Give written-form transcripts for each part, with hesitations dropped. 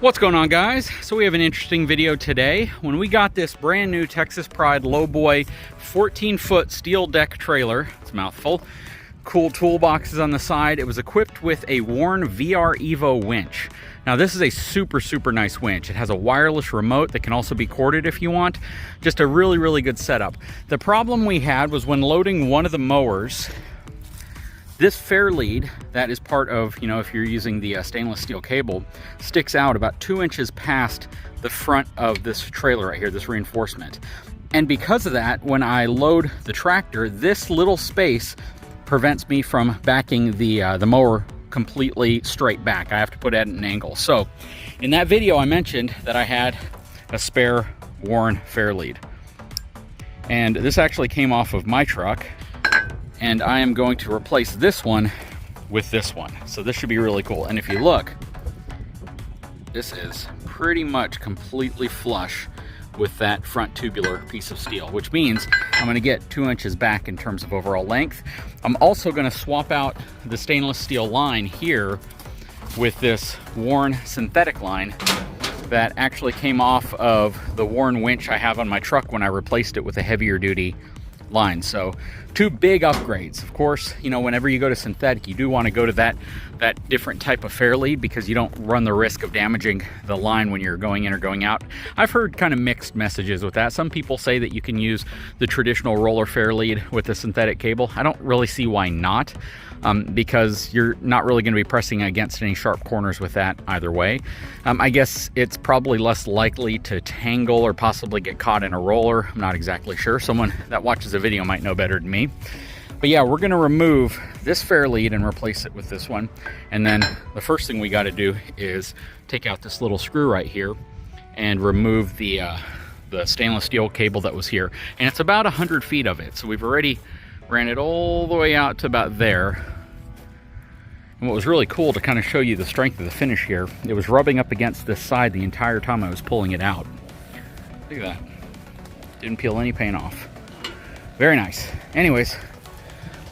What's going on, guys? So we have an interesting video today. When we got this brand new Texas Pride Lowboy 14-foot steel deck trailer, it's a mouthful, cool toolboxes on the side. It was equipped with a Warn VR Evo winch. Now this is a super nice winch. It has a wireless remote that can also be corded if you want. Just a really good setup. The problem we had was when loading one of the mowers, this fairlead that is part of, if you're using the stainless steel cable, sticks out about 2 inches past the front of this trailer right here, this reinforcement. And because of that, when I load the tractor, this little space prevents me from backing the mower completely straight back. I have to put it at an angle. So in that video, I mentioned that I had a spare Warn fairlead. And this actually came off of my truck. And I am going to replace this one with this one. So this should be really cool. And if you look, this is pretty much completely flush with that front tubular piece of steel, which means I'm going to get 2 inches back in terms of overall length. I'm also going to swap out the stainless steel line here with this Warn synthetic line that actually came off of the Warn winch I have on my truck when I replaced it with a heavier duty line. So two big upgrades. Of course, whenever you go to synthetic, you do want to go to that different type of fairlead because you don't run the risk of damaging the line when you're going in or going out. I've heard kind of mixed messages with that. Some people say that you can use the traditional roller fairlead with the synthetic cable. I don't really see why not, because you're not really going to be pressing against any sharp corners with that either way. I guess it's probably less likely to tangle or possibly get caught in a roller. I'm not exactly sure. Someone that watches the video might know better than me. But yeah, we're going to remove this fairlead and replace it with this one. And then the first thing we got to do is take out this little screw right here and remove the stainless steel cable that was here. And it's about 100 feet of it. So we've already ran it all the way out to about there. And what was really cool to kind of show you the strength of the finish here, it was rubbing up against this side the entire time I was pulling it out. Look at that. Didn't peel any paint off. Very nice. Anyways,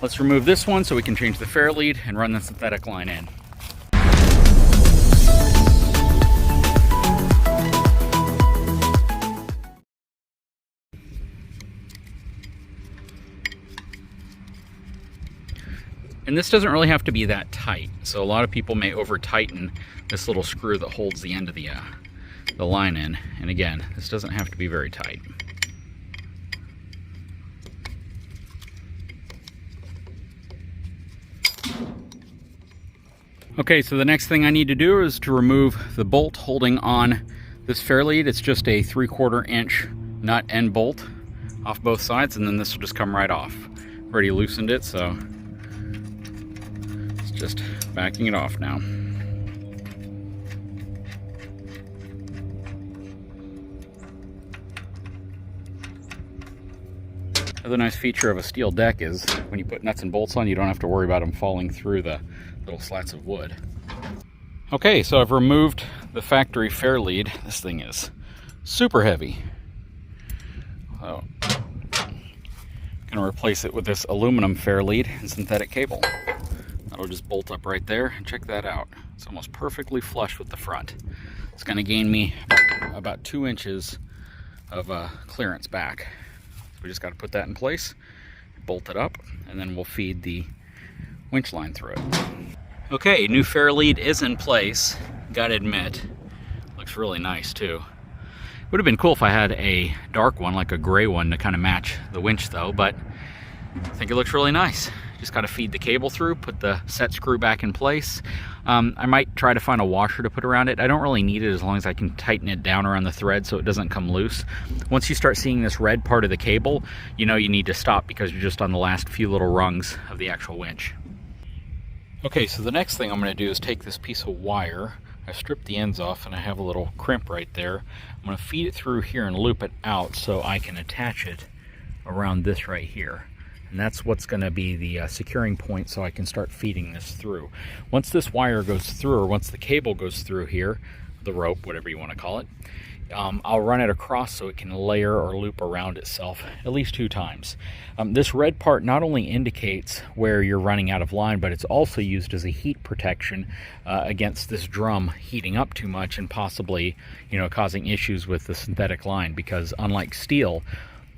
let's remove this one so we can change the fairlead and run the synthetic line in. And this doesn't really have to be that tight. So a lot of people may over tighten this little screw that holds the end of the line in. And again, this doesn't have to be very tight. Okay, so the next thing I need to do is to remove the bolt holding on this fairlead. It's just a 3/4 inch nut and bolt off both sides, and then this will just come right off. Already loosened it, so it's just backing it off now. Another nice feature of a steel deck is when you put nuts and bolts on, you don't have to worry about them falling through the little slats of wood. Okay, so I've removed the factory fairlead. This thing is super heavy. So I'm gonna replace it with this aluminum fairlead and synthetic cable. That'll just bolt up right there, and check that out. It's almost perfectly flush with the front. It's gonna gain me about 2 inches of clearance back. So we just gotta put that in place, bolt it up, and then we'll feed the winch line through it. Okay, new fairlead is in place. Gotta admit, looks really nice too. Would have been cool if I had a dark one, like a gray one, to kind of match the winch though, but I think it looks really nice. Just gotta feed the cable through, put the set screw back in place. I might try to find a washer to put around it. I don't really need it as long as I can tighten it down around the thread so it doesn't come loose. Once you start seeing this red part of the cable, you know you need to stop because you're just on the last few little rungs of the actual winch. Okay, so the next thing I'm going to do is take this piece of wire. I stripped the ends off and I have a little crimp right there. I'm going to feed it through here and loop it out so I can attach it around this right here. And that's what's going to be the securing point so I can start feeding this through. Once this wire goes through, or once the cable goes through here, the rope, whatever you want to call it. I'll run it across so it can layer or loop around itself at least 2 times. This red part not only indicates where you're running out of line, but it's also used as a heat protection against this drum heating up too much and possibly, causing issues with the synthetic line, because unlike steel,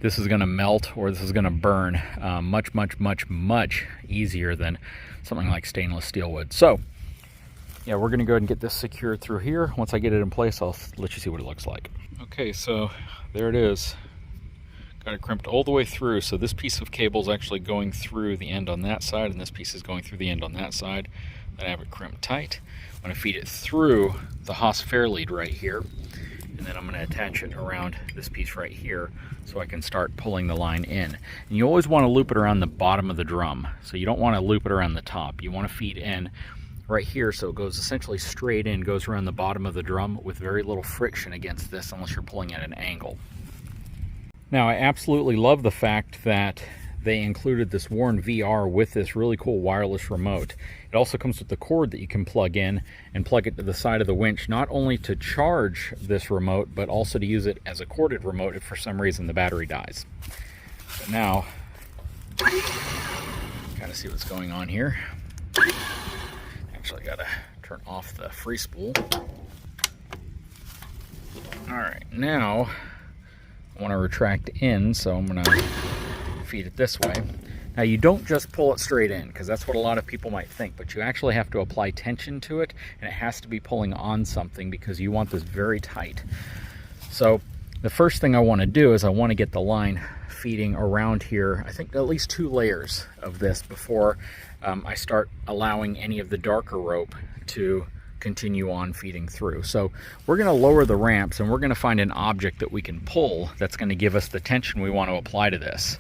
this is going to melt or this is going to burn much easier than something like stainless steel would. So yeah, we're going to go ahead and get this secured through here. Once I get it in place, I'll let you see what it looks like. Okay, so there it is. Got it crimped all the way through. So this piece of cable is actually going through the end on that side, and this piece is going through the end on that side. Then I have it crimped tight. I'm going to feed it through the Haas fairlead right here, and then I'm going to attach it around this piece right here so I can start pulling the line in. And you always want to loop it around the bottom of the drum. So you don't want to loop it around the top. You want to feed in right here so it goes essentially straight in, goes around the bottom of the drum with very little friction against this unless you're pulling at an angle. Now, I absolutely love the fact that they included this Warn VR with this really cool wireless remote. It also comes with the cord that you can plug in and plug it to the side of the winch, not only to charge this remote, but also to use it as a corded remote if for some reason the battery dies. But now, kind of see what's going on here. Actually, gotta turn off the free spool. All right, now I want to retract in, so I'm gonna feed it this way. Now, you don't just pull it straight in, because that's what a lot of people might think, but you actually have to apply tension to it, and it has to be pulling on something because you want this very tight. So the first thing I want to do is I want to get the line feeding around here. I think at least 2 layers of this before I start allowing any of the darker rope to continue on feeding through. So we're going to lower the ramps, and we're going to find an object that we can pull that's going to give us the tension we want to apply to this.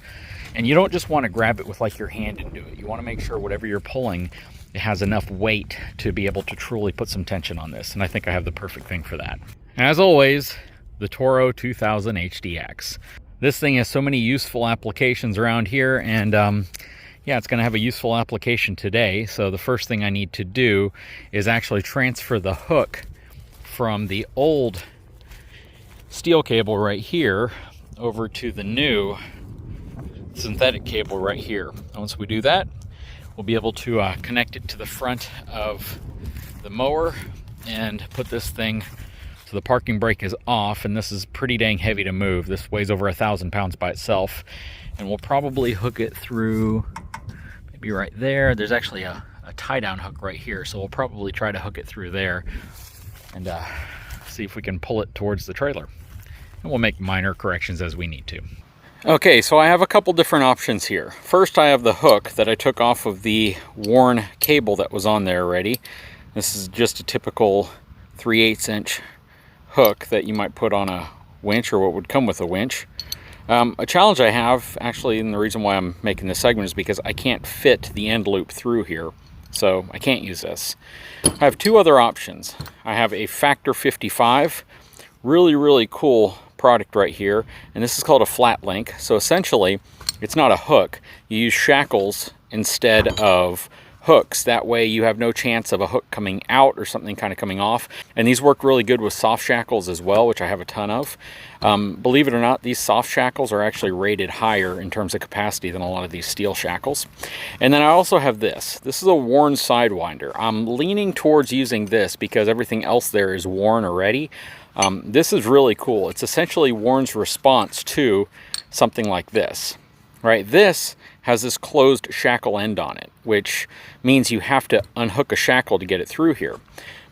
And you don't just want to grab it with like your hand and do it. You want to make sure whatever you're pulling, it has enough weight to be able to truly put some tension on this. And I think I have the perfect thing for that. As always, the Toro 2000 HDX. This thing has so many useful applications around here, and yeah, it's going to have a useful application today. So the first thing I need to do is actually transfer the hook from the old steel cable right here over to the new synthetic cable right here. And once we do that, we'll be able to connect it to the front of the mower and put this thing so the parking brake is off. And this is pretty dang heavy to move. This weighs over 1,000 pounds by itself, and we'll probably hook it through maybe right there. There's actually a tie down hook right here, so we'll probably try to hook it through there and see if we can pull it towards the trailer, and we'll make minor corrections as we need to. Okay, so I have a couple different options here. First, I have the hook that I took off of the worn cable that was on there already. This is just a typical 3/8 inch hook that you might put on a winch, or what would come with a winch. A challenge I have, actually, and the reason why I'm making this segment is because I can't fit the end loop through here, so I can't use this. I have 2 other options. I have a Factor 55, really cool product right here, and this is called a flat link. So essentially, it's not a hook. You use shackles instead of hooks. That way you have no chance of a hook coming out or something kind of coming off. And these work really good with soft shackles as well, which I have a ton of. Believe it or not, these soft shackles are actually rated higher in terms of capacity than a lot of these steel shackles. And then I also have this. This is a Warn Sidewinder. I'm leaning towards using this because everything else there is Warn already. This is really cool. It's essentially Warn's response to something like this, right? This has this closed shackle end on it, which means you have to unhook a shackle to get it through here.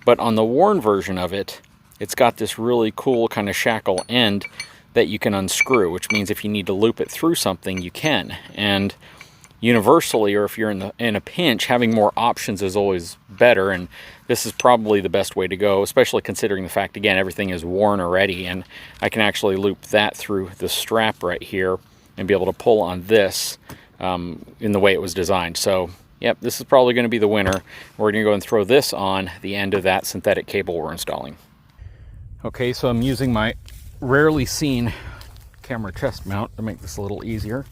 But on the Warn version of it, it's got this really cool kind of shackle end that you can unscrew, which means if you need to loop it through something, you can. And universally, or if you're in a pinch, having more options is always better, and this is probably the best way to go, especially considering the fact, again, everything is Warn already, and I can actually loop that through the strap right here and be able to pull on this in the way it was designed. So yep, this is probably going to be the winner. We're going to go and throw this on the end of that synthetic cable we're installing. Okay, so I'm using my rarely seen camera chest mount to make this a little easier.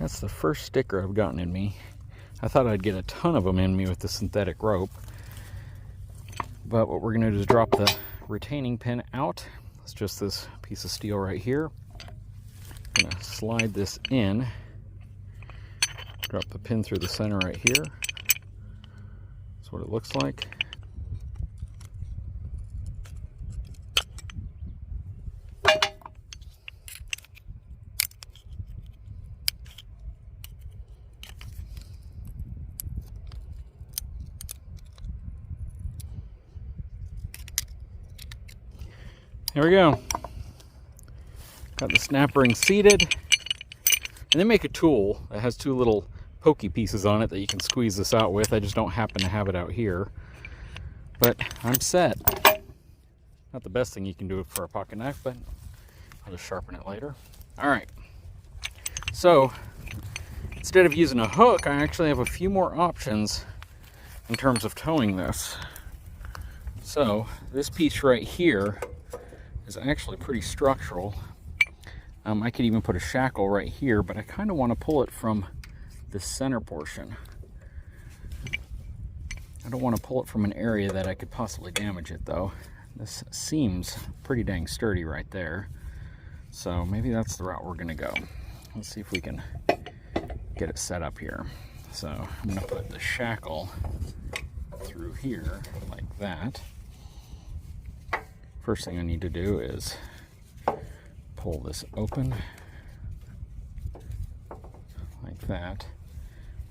That's the first sticker I've gotten in me. I thought I'd get a ton of them in me with the synthetic rope. But what we're going to do is drop the retaining pin out. It's just this piece of steel right here. I'm gonna slide this in, drop the pin through the center right here. That's what it looks like. There we go. Got the snap ring seated. And they make a tool that has two little pokey pieces on it that you can squeeze this out with. I just don't happen to have it out here. But I'm set. Not the best thing you can do for a pocket knife, but I'll just sharpen it later. All right. So instead of using a hook, I actually have a few more options in terms of towing this. So this piece right here is actually pretty structural. I could even put a shackle right here, but I kind of want to pull it from the center portion. I don't want to pull it from an area that I could possibly damage it though. This seems pretty dang sturdy right there. So maybe that's the route we're gonna go. Let's see if we can get it set up here. So I'm gonna put the shackle through here like that. First thing I need to do is pull this open like that.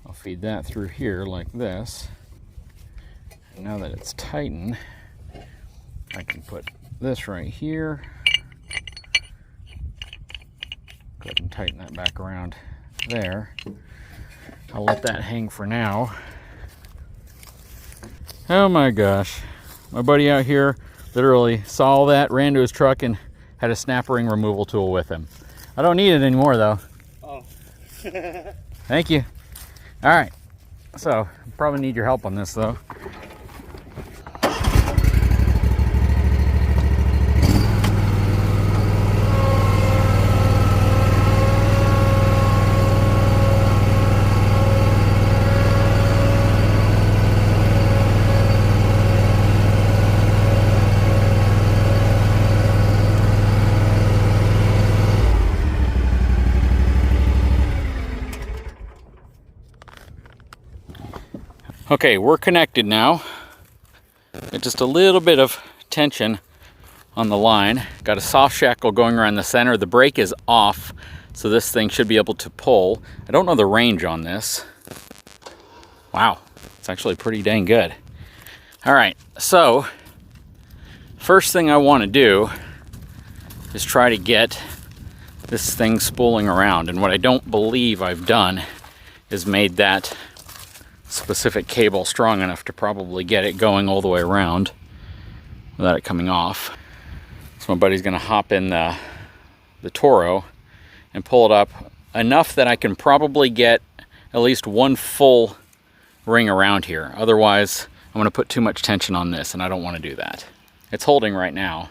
I'll feed that through here like this. And now that it's tightened, I can put this right here. Go ahead and tighten that back around there. I'll let that hang for now. Oh my gosh. My buddy out here literally saw all that, ran to his truck, and had a snap ring removal tool with him. I don't need it anymore though. Oh. Thank you. All right. So, probably need your help on this though. Okay, we're connected now. Got just a little bit of tension on the line. Got a soft shackle going around the center. The brake is off, so this thing should be able to pull. I don't know the range on this. Wow, it's actually pretty dang good. All right, so first thing I want to do is try to get this thing spooling around. And what I don't believe I've done is made that specific cable strong enough to probably get it going all the way around without it coming off. So my buddy's gonna hop in the Toro and pull it up enough that I can probably get at least one full ring around here. Otherwise, I'm gonna put too much tension on this, and I don't wanna do that. It's holding right now.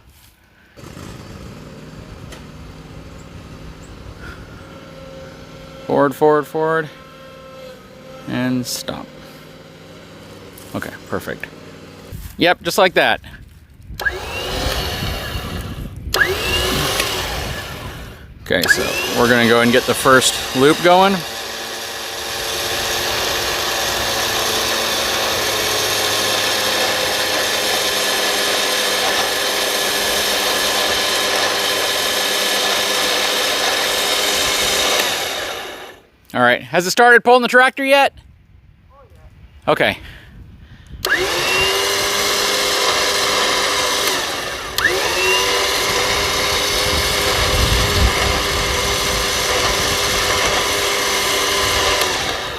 Forward, forward, forward, and stop. Okay, perfect. Yep, just like that. Okay, so we're gonna go and get the first loop going. All right, has it started pulling the tractor yet? Oh, yeah. Okay.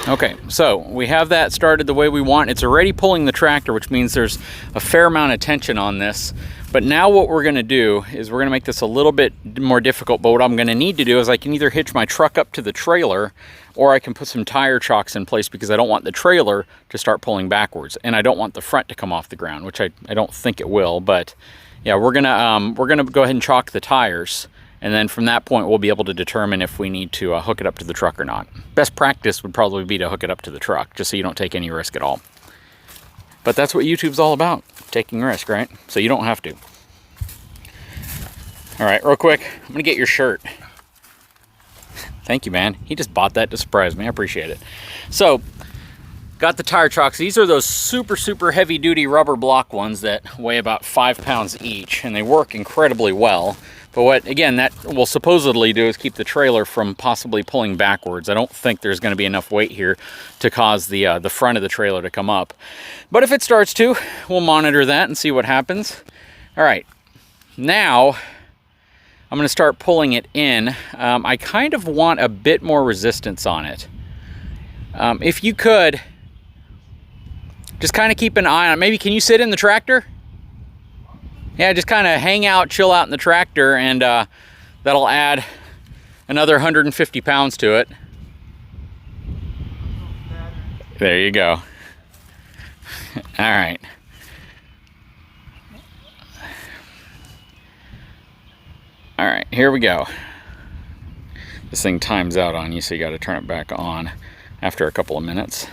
Okay, so we have that started the way we want. It's already pulling the tractor, which means there's a fair amount of tension on this. But now what we're gonna do is we're gonna make this a little bit more difficult, but what I'm gonna need to do is I can either hitch my truck up to the trailer, or I can put some tire chocks in place, because I don't want the trailer to start pulling backwards, and I don't want the front to come off the ground, which I don't think it will. But yeah, we're gonna go ahead and chock the tires, and then from that point we'll be able to determine if we need to hook it up to the truck or not. Best practice would probably be to hook it up to the truck, just so you don't take any risk at all. But that's what YouTube's all about, taking risk, right? So you don't have to. All right, real quick, I'm gonna get your shirt. Thank you, man. He just bought that to surprise me. I appreciate it. So, got the tire chocks. These are those super, super heavy duty rubber block ones that weigh about 5 pounds each, and they work incredibly well. But what, again, that will supposedly do is keep the trailer from possibly pulling backwards. I don't think there's going to be enough weight here to cause the front of the trailer to come up. But if it starts to, we'll monitor that and see what happens. All right, now I'm going to start pulling it in. I kind of want a bit more resistance on it. If you could, just kind of keep an eye on it. Maybe can you sit in the tractor? Yeah, just kind of hang out, chill out in the tractor, and that'll add another 150 pounds to it. There you go. All right. All right, here we go. This thing times out on you, so you got to turn it back on after a couple of minutes.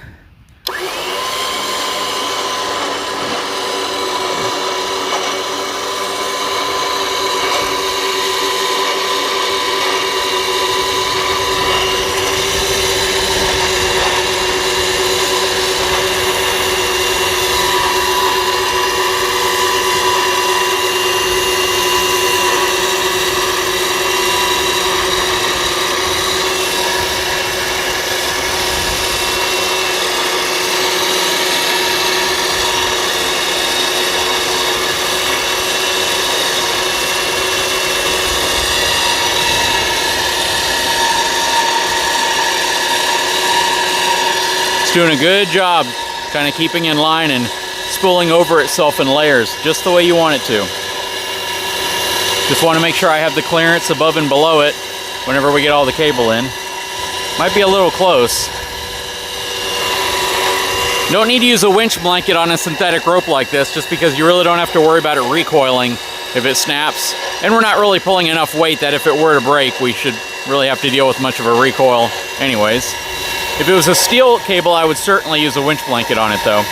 Doing a good job kind of keeping in line and spooling over itself in layers just the way you want it to. Just want to make sure I have the clearance above and below it whenever we get all the cable in. Might be a little close. Don't need to use a winch blanket on a synthetic rope like this, just because you really don't have to worry about it recoiling if it snaps. And we're not really pulling enough weight that if it were to break, we should really have to deal with much of a recoil anyways. If it was a steel cable, I would certainly use a winch blanket on it though.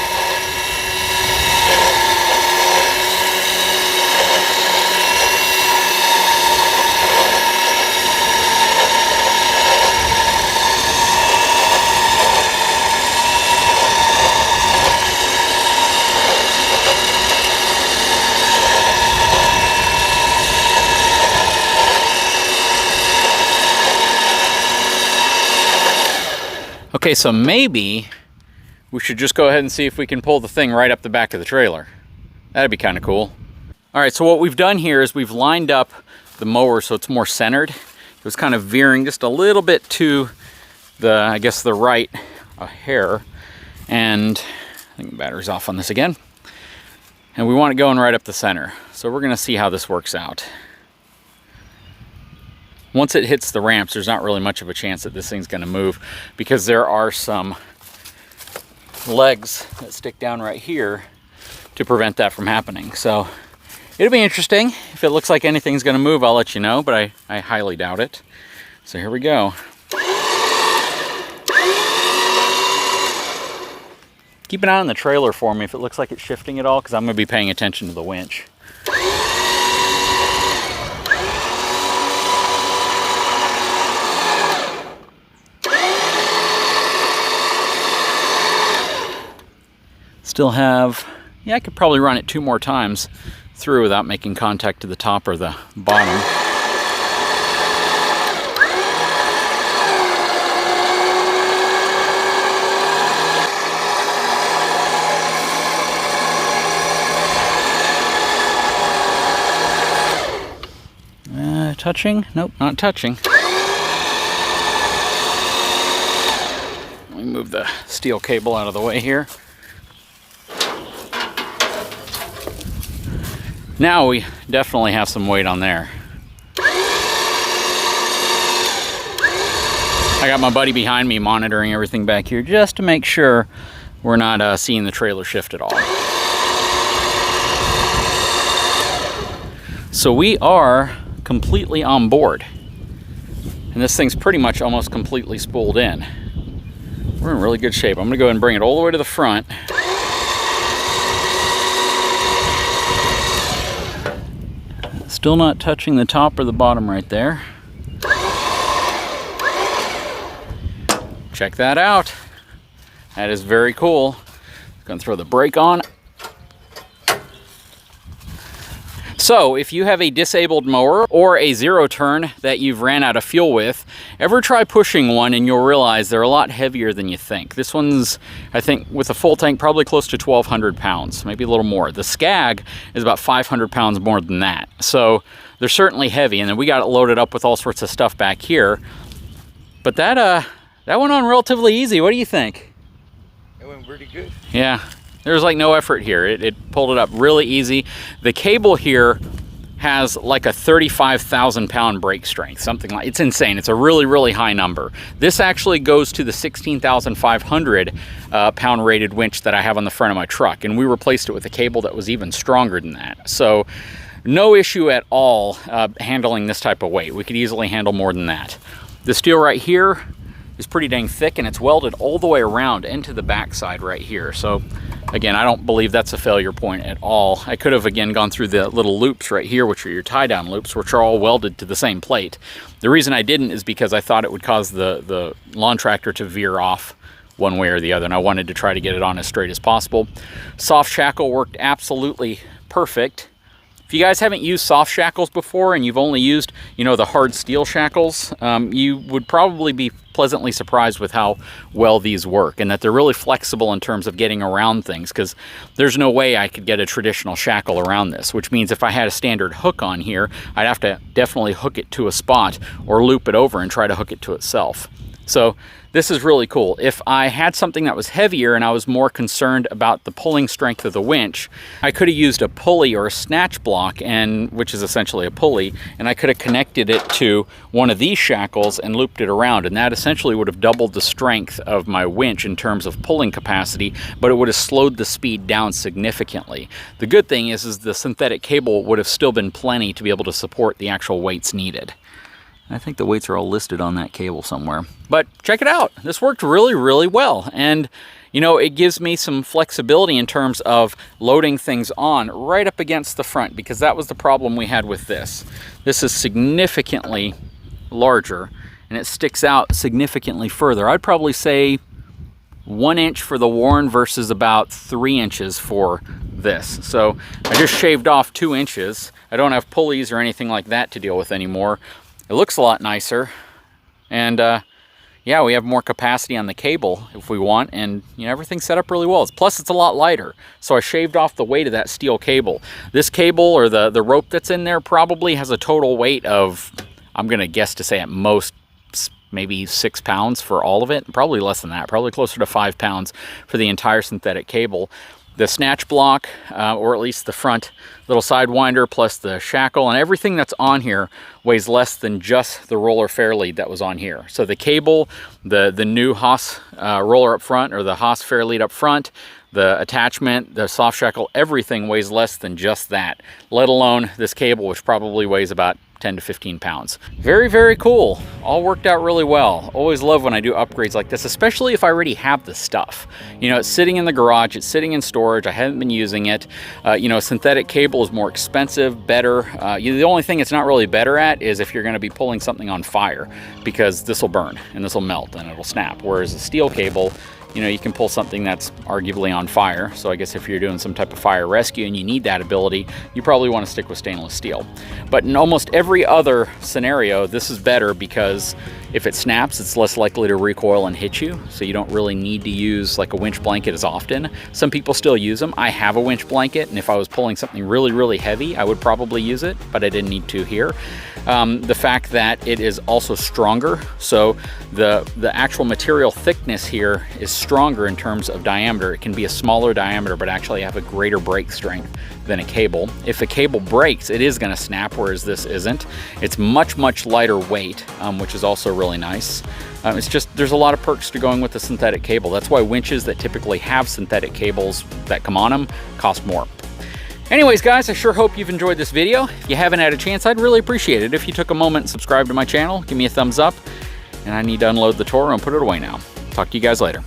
Okay, so maybe we should just go ahead and see if we can pull the thing right up the back of the trailer. That'd be kind of cool. All right, so what we've done here is we've lined up the mower so it's more centered. It was kind of veering just a little bit to the, I guess, the right a hair. And I think the battery's off on this again. And we want it going right up the center. So we're gonna see how this works out. Once it hits the ramps, there's not really much of a chance that this thing's going to move, because there are some legs that stick down right here to prevent that from happening. So it'll be interesting. If it looks like anything's going to move, I'll let you know, but I highly doubt it. So here we go. Keep an eye on the trailer for me if it looks like it's shifting at all, because I'm going to be paying attention to the winch. Still have, yeah, I could probably run it 2 more times through without making contact to the top or the bottom. Touching? Nope, not touching. Let me move the steel cable out of the way here. Now we definitely have some weight on there. I got my buddy behind me monitoring everything back here just to make sure we're not seeing the trailer shift at all. So we are completely on board. And this thing's pretty much almost completely spooled in. We're in really good shape. I'm gonna go ahead and bring it all the way to the front. Still not touching the top or the bottom right there. Check that out. That is very cool. Gonna throw the brake on. So if you have a disabled mower or a zero turn that you've ran out of fuel with, ever try pushing one and you'll realize they're a lot heavier than you think. This one's, I think, with a full tank, probably close to 1,200 pounds, maybe a little more. The Skag is about 500 pounds more than that. So they're certainly heavy, and then we got it loaded up with all sorts of stuff back here. But that went on relatively easy. What do you think? It went pretty good. Yeah. There's like no effort here. It pulled it up really easy. The cable here has like a 35,000 pound brake strength, something like, it's insane. It's a really, really high number. This actually goes to the 16,500 pound rated winch that I have on the front of my truck. And we replaced it with a cable that was even stronger than that. So no issue at all handling this type of weight. We could easily handle more than that. The steel right here is pretty dang thick, and it's welded all the way around into the backside right here. So again, I don't believe that's a failure point at all. I could have, again, gone through the little loops right here, which are your tie-down loops, which are all welded to the same plate. The reason I didn't is because I thought it would cause the lawn tractor to veer off one way or the other, and I wanted to try to get it on as straight as possible. Soft shackle worked absolutely perfect. If you guys haven't used soft shackles before and you've only used, you know, the hard steel shackles, you would probably be pleasantly surprised with how well these work, and that they're really flexible in terms of getting around things, because there's no way I could get a traditional shackle around this, which means if I had a standard hook on here, I'd have to definitely hook it to a spot or loop it over and try to hook it to itself. So this is really cool. If I had something that was heavier and I was more concerned about the pulling strength of the winch, I could have used a pulley or a snatch block, and which is essentially a pulley, and I could have connected it to one of these shackles and looped it around, and that essentially would have doubled the strength of my winch in terms of pulling capacity, but it would have slowed the speed down significantly. The good thing is the synthetic cable would have still been plenty to be able to support the actual weights needed. I think the weights are all listed on that cable somewhere. But check it out. This worked really, really well. And, you know, it gives me some flexibility in terms of loading things on right up against the front, because that was the problem we had with this. This is significantly larger, and it sticks out significantly further. I'd probably say 1 inch for the Warren versus about 3 inches for this. So I just shaved off 2 inches. I don't have pulleys or anything like that to deal with anymore. It looks a lot nicer, and yeah, we have more capacity on the cable if we want, and you know, everything's set up really well. Plus, it's a lot lighter, so I shaved off the weight of that steel cable. This cable, or the rope that's in there, probably has a total weight of, I'm gonna guess to say at most, maybe 6 pounds for all of it. Probably less than that, probably closer to 5 pounds for the entire synthetic cable. The snatch block, or at least the front little sidewinder, plus the shackle and everything that's on here weighs less than just the roller fairlead that was on here. So the cable, the new Haas roller up front, or the Haas fairlead up front, the attachment, the soft shackle, everything weighs less than just that, let alone this cable, which probably weighs about 10 to 15 pounds. Very, very cool. All worked out really well. Always love when I do upgrades like this, especially if I already have the stuff. You know, it's sitting in the garage, it's sitting in storage, I haven't been using it. You know, synthetic cable is more expensive, better. The only thing it's not really better at is if you're gonna be pulling something on fire, because this will burn and this will melt and it'll snap. Whereas a steel cable, you know, you can pull something that's arguably on fire. So I guess if you're doing some type of fire rescue and you need that ability, you probably want to stick with stainless steel. But in almost every other scenario, this is better, because if it snaps, it's less likely to recoil and hit you. So you don't really need to use like a winch blanket as often. Some people still use them. I have a winch blanket, and if I was pulling something really, really heavy, I would probably use it, but I didn't need to here. The fact that it is also stronger, so the actual material thickness here is stronger in terms of diameter. It can be a smaller diameter, but actually have a greater break strength than a cable. If a cable breaks, it is going to snap, whereas this isn't. It's much, much lighter weight, which is also really nice. It's just, there's a lot of perks to going with the synthetic cable. That's why winches that typically have synthetic cables that come on them cost more. Anyways, guys, I sure hope you've enjoyed this video. If you haven't had a chance, I'd really appreciate it if you took a moment and subscribed to my channel. Give me a thumbs up. And I need to unload the Toro and put it away now. Talk to you guys later.